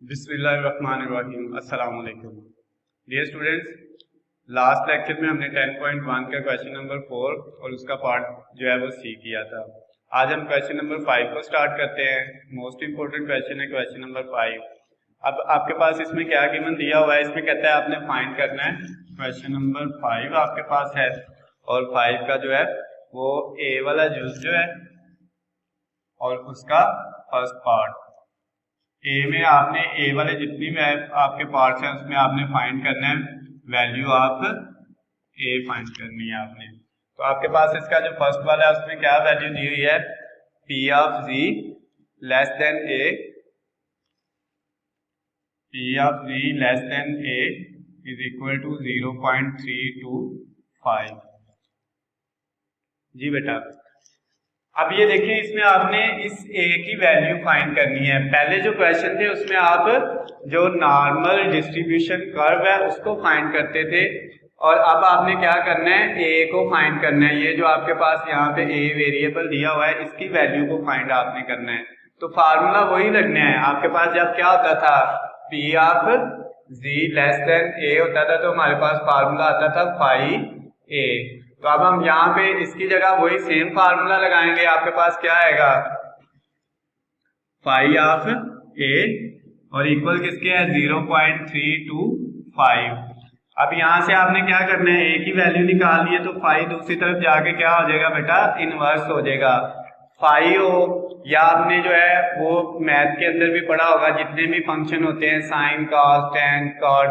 बिस्मिल्लाहिर्रहमानिर्रहीम। अस्सलाम वालेकुम डियर स्टूडेंट्स, लास्ट लेक्चर में हमने 10.1 का क्वेश्चन नंबर 4 और उसका पार्ट जो है वो सी किया था। आज हम क्वेश्चन नंबर 5 को स्टार्ट करते हैं। मोस्ट इंपोर्टेंट क्वेश्चन है क्वेश्चन नंबर 5। अब आपके पास इसमें क्या गिवन दिया हुआ है, इसमें कहता है आपने फाइंड करना है। क्वेश्चन नंबर 5 आपके पास है और 5 का जो है वो ए वाला जुज जो है और उसका फर्स्ट पार्ट। ए में आपने ए वाले जितनी आपके पार्ट्स हैं उसमें आपने फाइंड करना है वैल्यू ऑफ ए फाइंड करनी है आपने। तो आपके पास इसका जो फर्स्ट वाला है उसमें क्या वैल्यू दी हुई है, P of G less than A, P of G less than A is equal to 0.325। जी बेटा, अब ये देखिए इसमें आपने इस ए की वैल्यू फाइंड करनी है। पहले जो क्वेश्चन थे उसमें आप जो नॉर्मल डिस्ट्रीब्यूशन कर्व है उसको फाइंड करते थे और अब आपने क्या करना है, ए को फाइंड करना है। ये जो आपके पास यहाँ पे ए वेरिएबल दिया हुआ है इसकी वैल्यू को फाइंड आपने करना है। तो फार्मूला वही लगना है। आपके पास जब क्या होता था, P of G less than A होता था तो हमारे पास फार्मूला आता था फाई ए। तो अब हम यहाँ पे इसकी जगह वही सेम फार्मूला लगाएंगे। आपके पास क्या आएगा, फाई ऑफ ए और इक्वल किसके है 0.325। अब यहाँ से आपने क्या करना है, ए की वैल्यू निकालनी है तो फाई दूसरी तरफ जाके क्या हो जाएगा बेटा, इनवर्स हो जाएगा। फाई हो या आपने जो है वो मैथ के अंदर भी पढ़ा होगा, जितने भी फंक्शन होते हैं sine cos tan cot,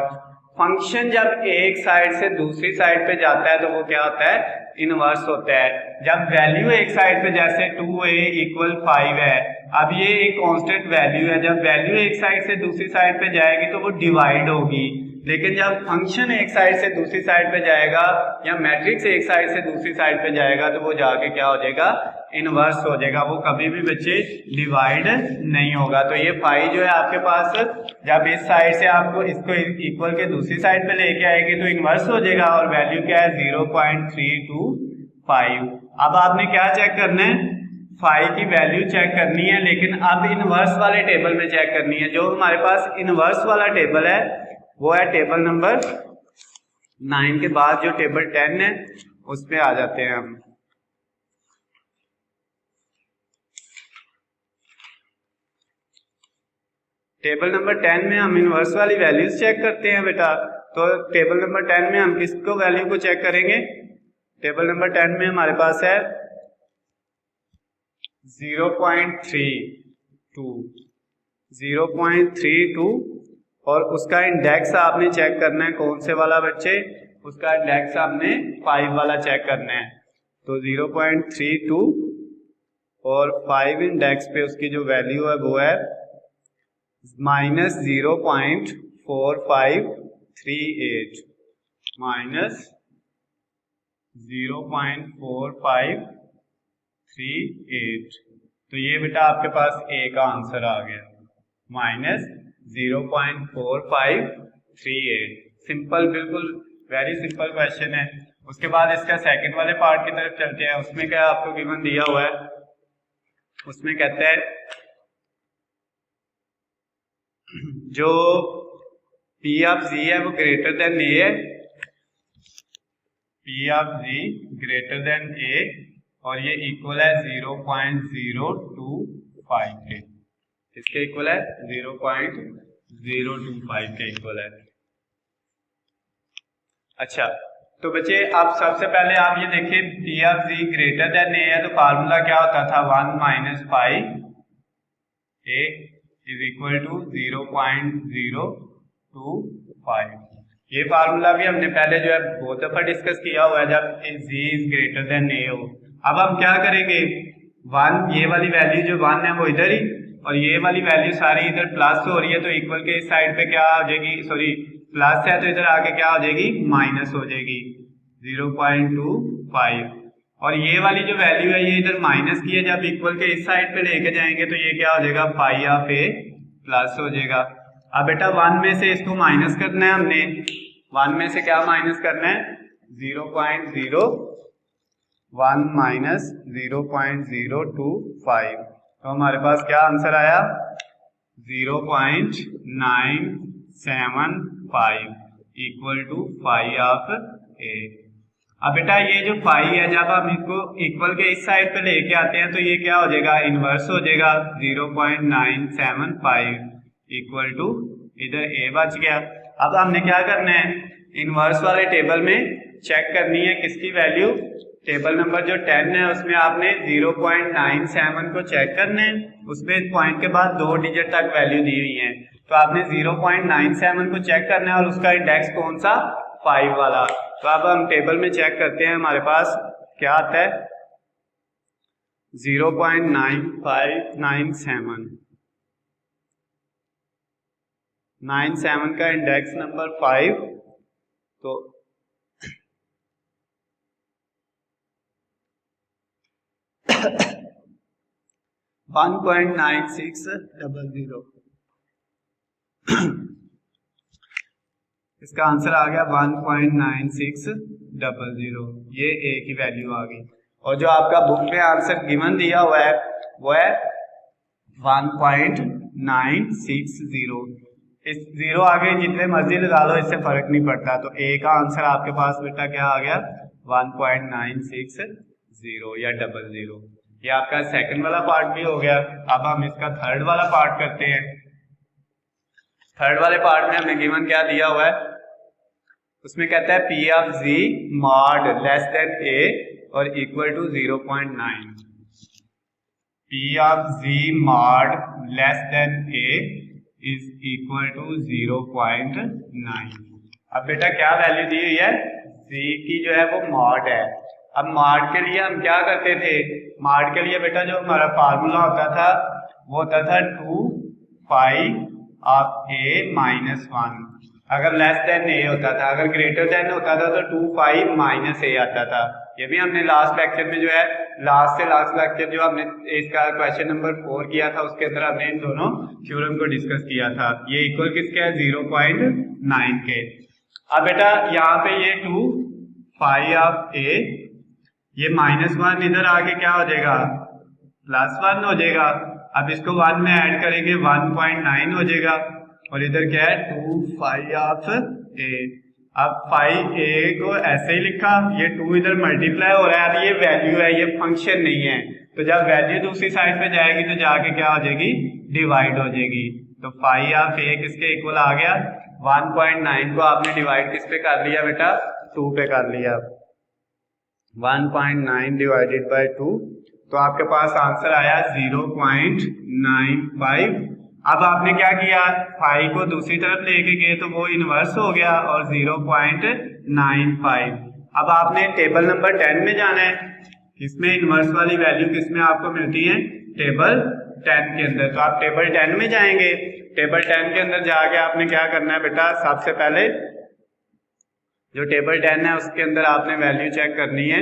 function जब एक साइड से दूसरी साइड पे जाता है तो वो क्या होता है, इनवर्स होता है। जब वैल्यू एक साइड पे जैसे 2a इक्वल 5 है, अब ये एक कांस्टेंट वैल्यू है, जब वैल्यू एक साइड से दूसरी साइड पे जाएगी तो वो डिवाइड होगी। लेकिन जब फंक्शन एक साइड से दूसरी साइड पे जाएगा या मैट्रिक्स एक साइड से दूसरी साइड पे जाएगा तो वो जाके क्या हो जाएगा, इनवर्स हो जाएगा। वो कभी भी बच्चे डिवाइड नहीं होगा। तो ये फाई जो है आपके पास जब इस साइड से आपको इसको इक्वल के दूसरी साइड पे लेके आएगी तो इनवर्स हो जाएगा और वैल्यू क्या है 0.325। अब आपने क्या चेक करना है, फाई की वैल्यू चेक करनी है, लेकिन अब इनवर्स वाले टेबल में चेक करनी है। जो हमारे पास इनवर्स वाला टेबल है वो है टेबल नंबर 9 के बाद जो टेबल 10 है उसमें आ जाते हैं हम। टेबल नंबर 10 में हम इनवर्स वाली वैल्यूज चेक करते हैं बेटा। तो टेबल नंबर 10 में हम किसको वैल्यू को चेक करेंगे, टेबल नंबर 10 में हमारे पास है 0.32 और उसका इंडेक्स आपने चेक करना है। कौन से वाला बच्चे, उसका इंडेक्स आपने 5 वाला चेक करना है। तो 0.32 और 5 इंडेक्स पे उसकी जो वैल्यू है वो है माइनस 0.4538 माइनस 0.4538। तो ये बेटा आपके पास ए का आंसर आ गया, माइनस 0.4538। सिंपल, बिल्कुल वेरी सिंपल क्वेश्चन है। उसके बाद इसका सेकंड वाले पार्ट की तरफ चलते हैं। उसमें क्या आपको गिवन दिया हुआ है, उसमें कहते हैं जो पी ऑफ जी है वो ग्रेटर देन ए है, P of G greater than A और ये इक्वल है 0.025 के। इसके इक्वल है 0.025 के इक्वल है। अच्छा तो बच्चे आप सबसे पहले आप ये देखिए P of G greater than A है तो फार्मूला क्या होता था, 1 minus pi A is equal to 0.025। ये फार्मूला भी हमने पहले जो है बहुत दफा डिस्कस किया हुआ है जब जी इज ग्रेटर देन ए हो। अब हम क्या करेंगे, 1 ये वाली वैल्यू जो 1 है वो इधर ही और ये वाली वैल्यू सारी इधर प्लस हो रही है तो इक्वल के इस साइड पे क्या हो जाएगी, सॉरी प्लस है तो इधर आके क्या हो जाएगी, माइनस हो जाएगी 0.25। और ये वाली जो वैल्यू है ये इधर माइनस की है, जब इक्वल के इस साइड पे लेके जाएंगे तो ये क्या हो जाएगा, पाई ऑफ ए प्लस हो जाएगा। अब बेटा 1 में से इसको माइनस करना है हमने, 1 में से क्या माइनस करना है, 0.01 माइनस 0.025। तो हमारे पास क्या आंसर आया, 0.975 इक्वल टू फाई ऑफ ए। अब बेटा ये जो फाई है जब हम इसको इक्वल के इस साइड पे लेके आते हैं तो ये क्या हो जाएगा, इनवर्स हो जाएगा। 0.975 इक्वल टू इधर ए बच गया। अब हमने क्या करना है, इनवर्स वाले टेबल में चेक करनी है किसकी वैल्यू, टेबल नंबर जो 10 है उसमें आपने 0.97 को चेक करना है। उसमें पॉइंट के बाद 2 डिजिट तक वैल्यू दी हुई है, तो आपने 0.97 को चेक करना है और उसका इंडेक्स कौन सा, 5 वाला। तो अब हम टेबल में चेक करते हैं, हमारे पास क्या आता है 0.9597 का इंडेक्स नंबर 5, तो 1.9600 इसका आंसर आ गया 1.9600, ये ए की वैल्यू आ गई। और जो आपका बुक में आंसर गिवन दिया हुआ है वो है 1.960। इस जीरो आगे जितने मर्जी लगा लो, इससे फर्क नहीं पड़ता। तो ए का आंसर आपके पास बेटा क्या आ गया 1.960 या 00। ये आपका सेकंड वाला पार्ट भी हो गया। अब हम इसका थर्ड वाला पार्ट करते हैं। थर्ड वाले पार्ट में हमें गिवन क्या दिया हुआ है, उसमें कहता है P of Z mod less than A और equal to 0.9। P of Z mod less than A is equal to 0.9। अब बेटा क्या वैल्यू दी हुई है, Z की जो है वो मॉड है। अब मॉड के लिए हम क्या करते थे, मॉड के लिए बेटा जो हमारा फार्मूला होता था वो होता था 2 पाई ऑफ A माइनस 1। अगर लेस देन ए होता था, अगर ग्रेटर देन होता था तो 2 पाई माइनस ए आता था। ये भी हमने लास्ट लेक्चर में जो है, लास्ट से लास्ट लेक्चर जो हमने इसका क्वेश्चन नंबर 4 किया था उसके अंदर हमने इन दोनों थ्योरम को डिस्कस किया था। ये इक्वल किसके है 0.9 के। अब बेटा यहाँ पे ये 2 पाई ऑफ ए, ये -1 इधर आके क्या हो जाएगा +1 हो जाएगा। अब इसको 1 में ऐड करेंगे 1.9 हो जाएगा और इधर क्या है 2 पाई ऑफ ए। अब पाई ए को ऐसे ही लिखा, ये 2 इधर मल्टीप्लाई हो रहा है, ये वैल्यू है, ये फंक्शन नहीं है। तो जब वैल्यू दूसरी साइड पे जाएगी तो जाके क्या हो जाएगी, डिवाइड हो जाएगी। तो पाई ऑफ ए किसके इक्वल आ गया, 1.9 को आपने डिवाइड किस पे कर लिया बेटा, 2 पे कर लिया। 1.9 डिवाइडेड बाय 2, तो आपके पास आंसर आया 0.95। अब आपने क्या किया, फाई को दूसरी तरफ लेके गए तो वो इनवर्स हो गया और 0.95। अब आपने टेबल नंबर 10 में जाना है, इसमें इनवर्स वाली वैल्यू किसमें आपको मिलती है, टेबल 10 के अंदर। तो आप टेबल 10 में जाएंगे, टेबल 10 के अंदर जाके आपने क्या करना है बेटा, सबसे पहले जो टेबल 10 है उसके अंदर आपने वैल्यू चेक करनी है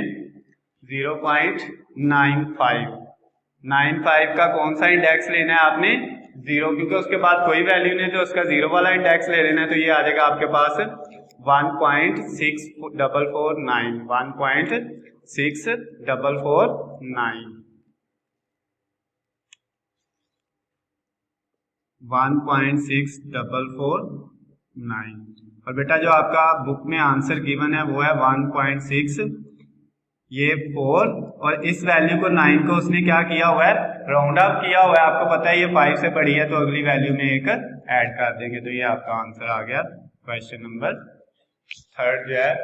0.95 का कौन सा इंडेक्स लेना है आपने, 0, क्योंकि उसके बाद कोई वैल्यू नहीं तो उसका 0 वाला इंडेक्स ले लेना है। तो ये आ जाएगा आपके पास 1.6449, 1.6449। और बेटा जो आपका बुक में आंसर गिवन है वो है 1.6, ये 4 और इस वैल्यू को 9 को उसने क्या किया हुआ है, राउंड अप किया हुआ है। आपको पता है ये 5 से बड़ी है तो अगली वैल्यू में एक ऐड कर देंगे। तो ये आपका आंसर आ गया क्वेश्चन नंबर थर्ड जो है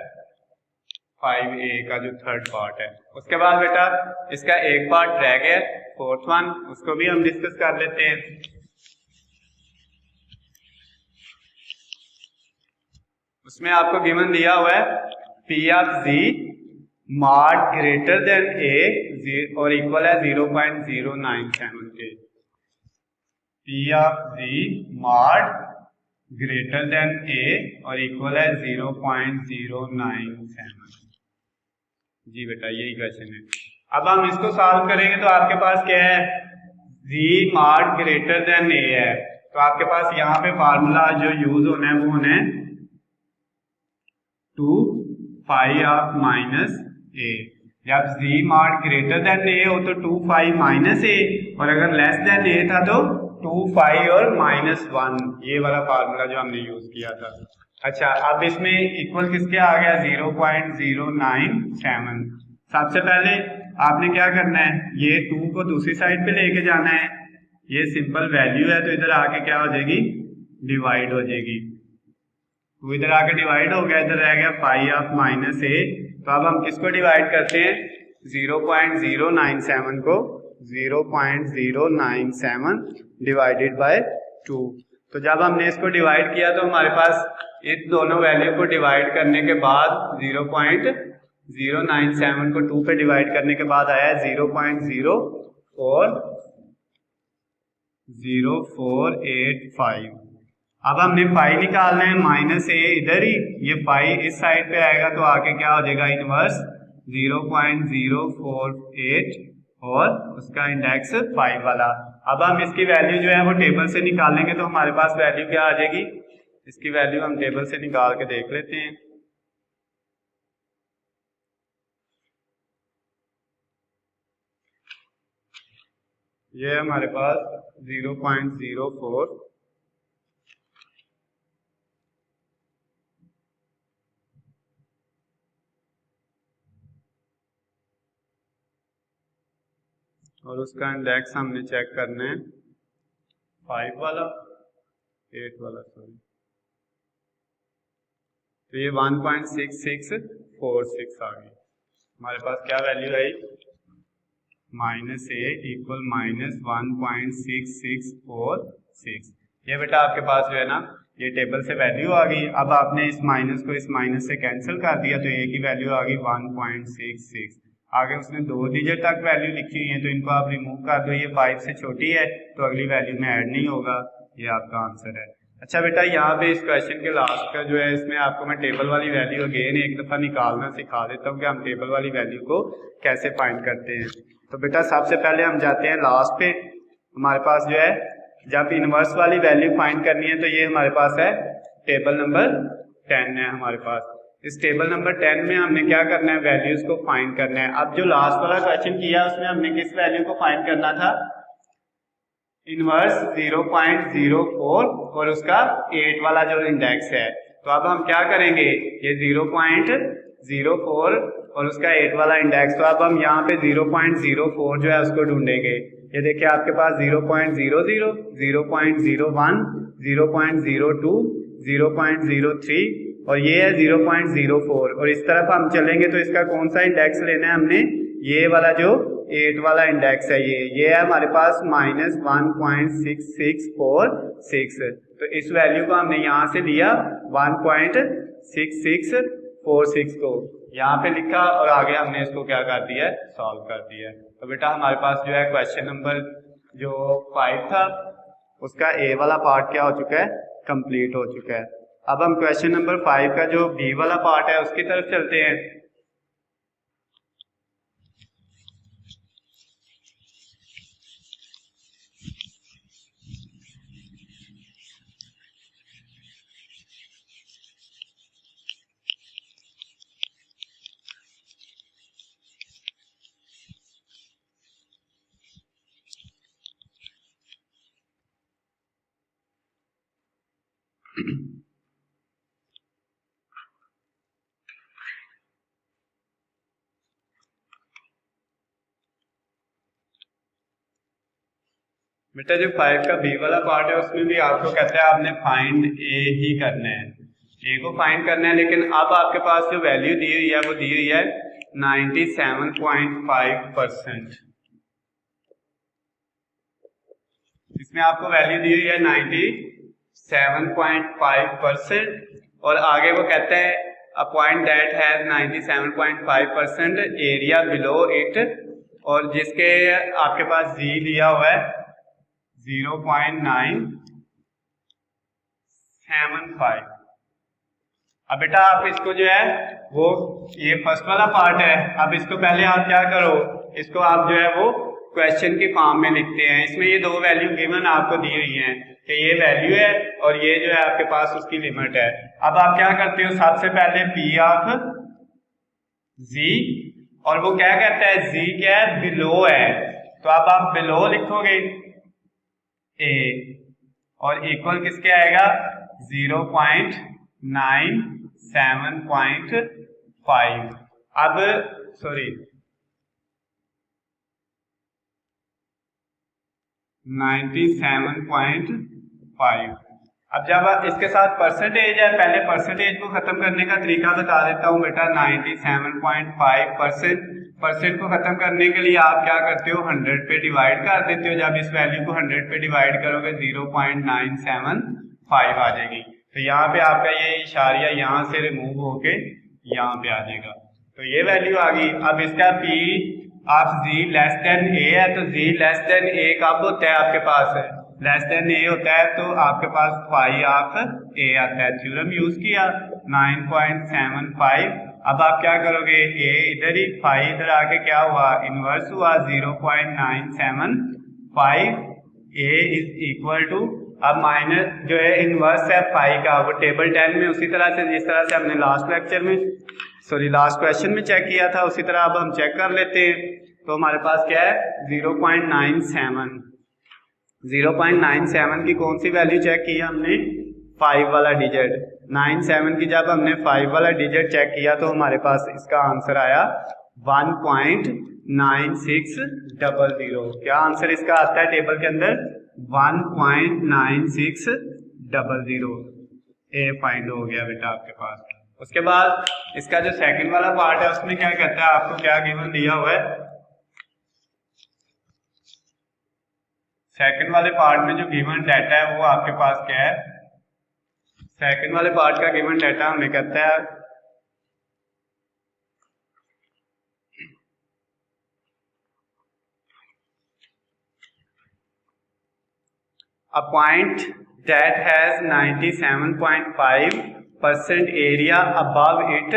5A का जो थर्ड पार्ट है। उसके बाद बेटा इसका एक पार्ट रह गया, फोर्थ वन, उसको भी हम डिस्कस कर लेते हैं। उसमें आपको गिवन दिया हुआ है P of Z mod greater than A और इक्वल है 0.097 के। P of Z mod greater than A और इक्वल है 0.097। जी बेटा यही क्वेश्चन है। अब हम इसको सॉल्व करेंगे तो आपके पास क्या है, Z mod greater than A है, तो आपके पास यहाँ पे फार्मूला जो यूज होना है वो होना है 2 पाई ऑफ माइनस A। जब Z mod greater than A हो तो 2 पाई माइनस A, और अगर लेस देन A था तो 2 फाई और -1, ये वाला फार्मूला जो हमने यूज किया था। अच्छा, अब इसमें इक्वल किसके आ गया 0.097। सबसे पहले आपने क्या करना है, ये 2 को दूसरी साइड पे लेके जाना है, ये सिंपल वैल्यू है तो इधर आके क्या हो जाएगी, डिवाइड हो जाएगी। तो इधर आके डिवाइड हो गया, इधर रह गया फाई ऑफ -a। तो अब हम किसको डिवाइड करते हैं, 0.097 को 0.097 डिवाइडेड बाय 2। तो जब हमने इसको डिवाइड किया तो हमारे पास इस दोनों वैल्यू को डिवाइड करने के बाद 0.097 को 2 पे डिवाइड करने के बाद आया 0.0485। अब हमने फाई निकालना है, -a इधर ही, ये फाई इस साइड पे आएगा तो आके क्या हो जाएगा, इनवर्स 0.048 और उसका इंडेक्स 5 वाला। अब हम इसकी वैल्यू जो है वो टेबल से निकालेंगे तो हमारे पास वैल्यू क्या आ जाएगी, इसकी वैल्यू हम टेबल से निकाल के देख लेते हैं। ये है हमारे पास 0.04 और उसका इंडेक्स हमने चेक करना है 5 वाला, 8 वाला सॉरी। तो ये 1.6646 आ गई। हमारे पास क्या वैल्यू आई, -a इक्वल -1.6646। ये बेटा आपके पास जो है ना, ये टेबल से वैल्यू आ गई। अब आपने इस माइनस को इस माइनस से कैंसिल कर दिया तो ए की वैल्यू आ गई 1.66। आगे उसने 2 डिजिट तक वैल्यू लिखी हुई है तो इनको आप रिमूव कर दो, ये 5 से छोटी है तो अगली वैल्यू में ऐड नहीं होगा। ये आपका आंसर है। अच्छा बेटा, यहाँ पे इस क्वेश्चन के लास्ट का जो है, इसमें आपको मैं टेबल वाली वैल्यू अगेन एक दफा निकालना सिखा देता हूँ कि हम टेबल वाली वैल्यू को कैसे फाइंड करते हैं। तो बेटा सबसे पहले हम जाते हैं लास्ट पे। हमारे पास जो है, जब इनवर्स वाली वैल्यू फाइंड करनी है तो ये हमारे पास है टेबल नंबर 10 है हमारे पास। इस टेबल नंबर 10 में हमने क्या करना है, वैल्यूज को फाइंड करना है। अब जो लास्ट वाला क्वेश्चन किया उसमें हमने किस वैल्यू को फाइंड करना था, इनवर्स 0.04 और उसका 8 वाला जो इंडेक्स है। तो अब हम क्या करेंगे, ये 0.04 और उसका 8 वाला इंडेक्स, तो अब हम यहाँ पे 0.04 जो है उसको ढूंढेंगे। ये देखिए आपके पास 0.00, 0.01, 0.02, 0.03 और ये है 0.04। और इस तरफ हम चलेंगे तो इसका कौन सा इंडेक्स लेना है हमने, ये वाला जो 8 वाला इंडेक्स है, ये है हमारे पास -1.6646। तो इस वैल्यू को हमने यहाँ से लिया 1.6646 को यहाँ पे लिखा और आगे हमने इसको क्या कर दिया है, सॉल्व कर दिया है। तो बेटा हमारे पास जो है क्वेश्चन नंबर जो 5 था उसका ए वाला पार्ट क्या हो चुका है, कंप्लीट हो चुका है। अब हम क्वेश्चन नंबर 5 का जो बी वाला पार्ट है उसकी तरफ चलते हैं। बेटा जो 5 का बी वाला पार्ट है उसमें भी आपको कहता है आपने फाइंड ए ही करना है, ए को फाइंड करना है। लेकिन अब आपके पास जो वैल्यू दी हुई है वो दी हुई है 97.5%। इसमें आपको वैल्यू दी हुई है 97.5% और आगे वो कहता है a point that has 97.5% area below it, और जिसके आपके पास जी दिया हुआ है 0.975। अब बेटा आप इसको जो है वो, ये फर्स्ट वाला पार्ट है, अब इसको पहले आप क्या करो, इसको आप जो है वो क्वेश्चन की फॉर्म में लिखते हैं। इसमें ये 2 वैल्यू गिवन आपको दी हुई हैं कि ये वैल्यू है और ये जो है आपके पास उसकी लिमिट है। अब आप क्या करते हो, सबसे पहले पी ऑफ जी, और वो क्या कहता है, जी क्या है, बिलो है, तो अब आप बिलो लिखोगे, ए और इक्वल किसके आएगा 0.97.5। अब सॉरी 97.5। अब जब इसके साथ परसेंटेज है, पहले परसेंटेज को खत्म करने का तरीका बता देता हूँ बेटा। 97.5% परसेंट को खत्म करने के लिए आप क्या करते हो 100 पे डिवाइड कर देते हो। जब इस वैल्यू को 100 पे डिवाइड करोगे 0.975 आ जाएगी। तो यहाँ पे आपका ये इशारिया यहाँ से रिमूव होके यहाँ पे आ जाएगा, तो ये वैल्यू आ गई। अब इसका पी आप z लेस देन ए है, तो z लेस देन ए कब होता है आपके पास है लेस देन ए होता है, तो आपके पास फाई ऑफ ए आता है। थ्योरम यूज किया 9.75। अब आप क्या करोगे ए इधर ही फाई इधर आके क्या हुआ इनवर्स हुआ 0.975। ए इज इक्वल टू अब माइनस जो है इनवर्स है फाई का वो टेबल 10 में उसी तरह से जिस तरह से हमने लास्ट लेक्चर में लास्ट क्वेश्चन में चेक किया था उसी तरह अब हम चेक कर लेते हैं। तो हमारे पास क्या है 0.97 की कौन सी वैल्यू चेक की हमने 5 वाला डिजिट। 97 की जब हमने 5 वाला डिजिट चेक किया तो हमारे पास इसका आंसर आया 1.9600। क्या आंसर इसका आता है टेबल के अंदर 1.9600। ए फाइंड हो गया बेटा आपके पास। उसके बाद इसका जो सेकंड वाला पार्ट है उसमें क्या कहता है आपको क्या गिवन दिया हुआ है। सेकंड वाले पार्ट में जो गिवन डाटा है वो आपके पास क्या है। सेकंड वाले पार्ट का गिवन डाटा हमें कहता है a point that has 97.5% area above it।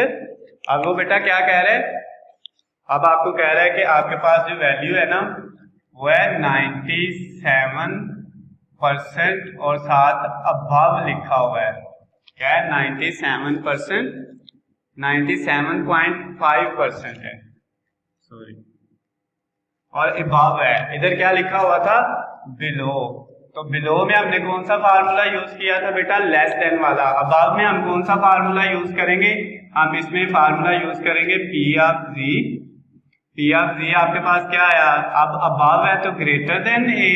अब वो बेटा क्या कह रहे हैं, अब आपको कह रहा है कि आपके पास जो वैल्यू है ना वो है 97% और साथ above लिखा हुआ है। क्या है 97%, 97.5% है सॉरी, और above है। इधर क्या लिखा हुआ था बिलो। तो बिलो में हमने कौन सा फार्मूला यूज किया था बेटा लेस देन वाला। अबाव में हम कौन सा फार्मूला यूज करेंगे, हम इसमें फार्मूला यूज करेंगे P of G. P of G आपके पास क्या आया, अब अबाव है तो ग्रेटर देन ए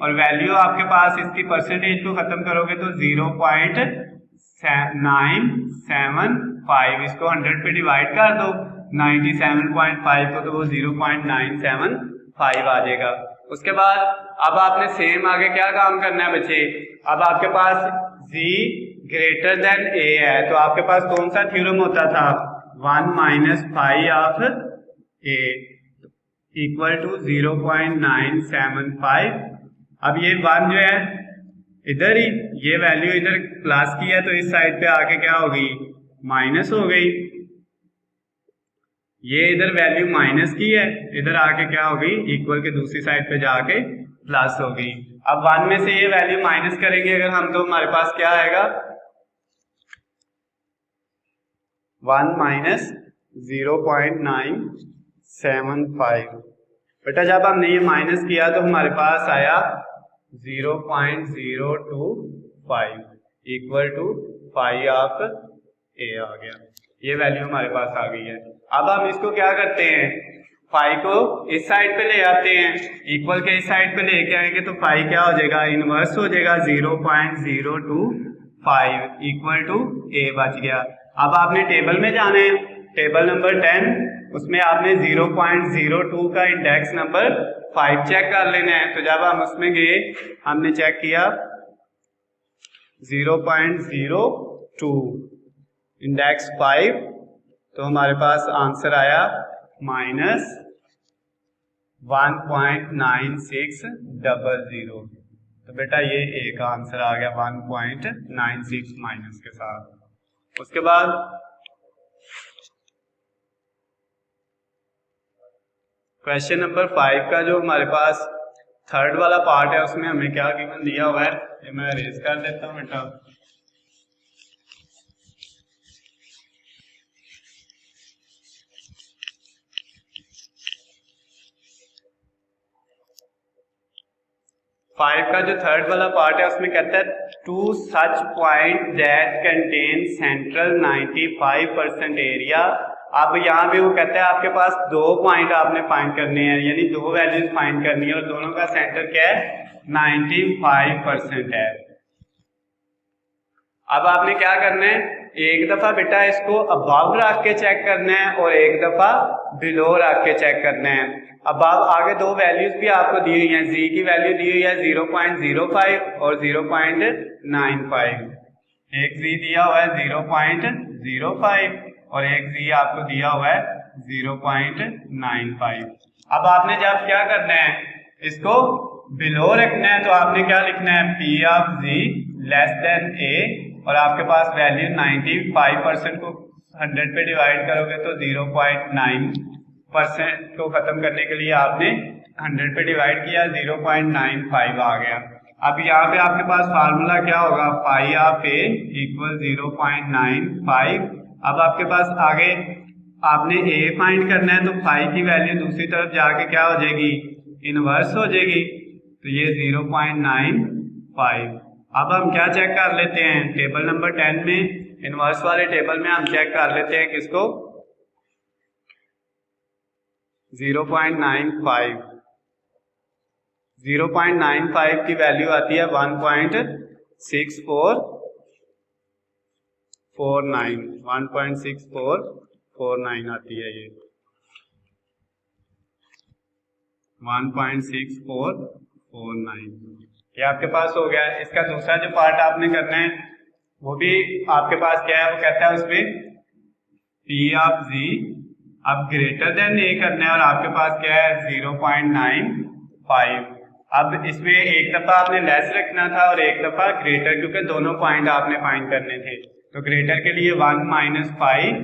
और वैल्यू आपके पास इसकी परसेंटेज को खत्म करोगे तो 0.975। इसको 100 पे डिवाइड कर दो 97.5 को तो वो 0.975 आ जाएगा। उसके बाद अब आपने सेम आगे क्या काम करना है बच्चे, अब आपके पास z ग्रेटर देन a है तो आपके पास कौन सा थ्योरम होता था 1 minus phi of a equal to 0.975। अब ये 1 जो है इधर ही ये वैल्यू इधर प्लस की है तो इस साइड पे आके क्या होगी माइनस हो गई। ये इधर वैल्यू माइनस की है इधर आके क्या होगी इक्वल के दूसरी साइड पे जाके प्लस होगी। अब 1 में से ये वैल्यू माइनस करेंगे अगर हम तो हमारे पास क्या आएगा 1 माइनस 0.975। बेटा जब हमने ये माइनस किया तो हमारे पास आया 0.025 इक्वल टू फाई ऑफ ए आ गया। ये वैल्यू हमारे पास आ गई है। अब हम इसको क्या करते हैं फाई को इस साइड पे ले आते हैं, इक्वल के इस साइड पे लेके आएंगे तो फाई क्या हो जाएगा इनवर्स हो जाएगा 0.025 इक्वल टू ए बच गया। अब आपने टेबल में जाना है टेबल नंबर 10 उसमें आपने 0.02 का इंडेक्स नंबर 5 चेक कर लेना है। तो जब हम उसमें गए हमने चेक किया 0.02 इंडेक्स 5 तो हमारे पास आंसर आया माइनस 1.9600। तो बेटा ये ए का आंसर आ गया 1.96 माइनस के साथ। उसके बाद क्वेश्चन नंबर 5 का जो हमारे पास थर्ड वाला पार्ट है उसमें हमें क्या गिवन दिया हुआ है, ये मैं अरेज कर देता हूँ बेटा। 5 का जो थर्ड वाला पार्ट है उसमें कहता है to such point that contain central 95% area. अब यहाँ पे वो कहता है आपके पास 2 पॉइंट आपने फाइंड करने हैं, यानी 2 वैल्यूज फाइंड करनी है और दोनों का सेंटर क्या है 95% है। अब आपने क्या करना है, एक दफा बेटा इसको अबव रख के चेक करना है और एक दफा बिलो रख के चेक करना है। अबव आगे 2 वैल्यूज भी आपको दी हुई हैं, जी की वैल्यू दी हुई है 0.05 और 0.95। एक जी दिया हुआ है 0.05 और एक जी आपको दिया हुआ है 0.95। अब आपने जब क्या करना है, इसको बिलो रखना है तो आपने क्या लिखना है, P of G less than A, और आपके पास वैल्यू 95% को 100 पे डिवाइड करोगे तो 0.9% को खत्म करने के लिए आपने 100 पे डिवाइड किया, 0.95 आ गया। अब यहाँ पे आपके पास फार्मूला क्या होगा, पाई ऑफ ए इक्वल 0.95। अब आपके पास आगे आपने ए फाइंड करना है तो पाई की वैल्यू दूसरी तरफ जाके क्या हो जाएगी, इनवर्स हो जाएगी, तो ये 0.95। अब हम क्या चेक कर लेते हैं, टेबल नंबर 10 में इनवर्स वाले टेबल में हम चेक कर लेते हैं किसको, 0.95। 0.95 की वैल्यू आती है 1.6449, 1.6449 आती है, ये 1.6449 ये आपके पास हो गया। इसका दूसरा जो पार्ट आपने करना है वो भी आपके पास क्या है, वो कहता है उसमें पी ऑफ जी अब ग्रेटर देन ए करना है और आपके पास क्या है 0.95। अब इसमें एक दफा आपने लेस रखना था और एक दफा ग्रेटर, क्योंकि दोनों पॉइंट आपने फाइंड करने थे। तो ग्रेटर के लिए 1 - 5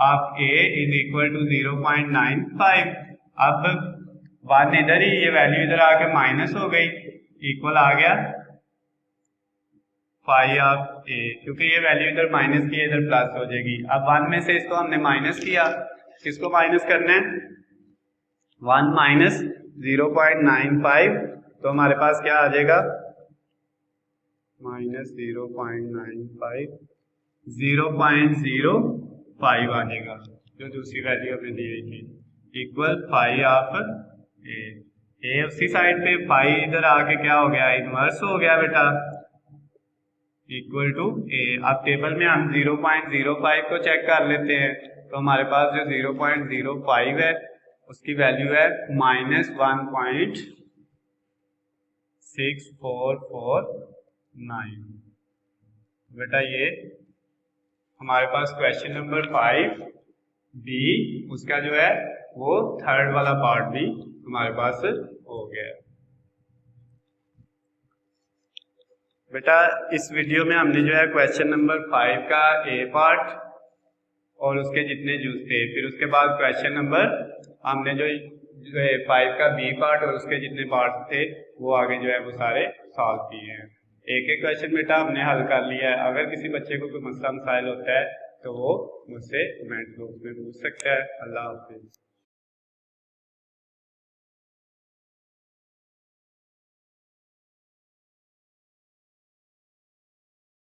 of a is equal to 0.95। अब 1 इधर ही, ये वैल्यू इधर आके माइनस हो गई, इक्वल आ गया 5 ऑफ ए, क्योंकि ये वैल्यू इधर माइनस की इधर प्लस हो जाएगी। अब 1 में से इसको हमने माइनस किया, किसको माइनस करना है, 1 - 0.95, तो हमारे पास क्या आ जाएगा -0.95 0.05 आ जाएगा, जो दूसरी वैल्यू हमें दी गई थी, इक्वल 5 ऑफ ए उसी साइड पे, 5 इधर आके क्या हो गया, इनवर्स हो गया बेटा, इक्वल टू ए। अब टेबल में हम 0.05 को चेक कर लेते हैं, तो हमारे पास जो 0.05 है उसकी वैल्यू है -1.6449। बेटा ये हमारे पास क्वेश्चन नंबर 5 बी, उसका जो है वो थर्ड वाला पार्ट भी हमारे पास हो गया। बेटा इस वीडियो में हमने जो है क्वेश्चन नंबर 5 का ए पार्ट और उसके जितने जूस थे, फिर उसके बाद क्वेश्चन नंबर हमने जो 5 का बी पार्ट और उसके जितने पार्ट थे वो आगे जो है वो सारे सॉल्व किए हैं। एक एक क्वेश्चन बेटा हमने हल कर लिया है। अगर किसी बच्चे को कोई मसला मसाइल होता है तो वो मुझसे कमेंट बॉक्स में पूछ सकता है। अल्लाह हाफिज।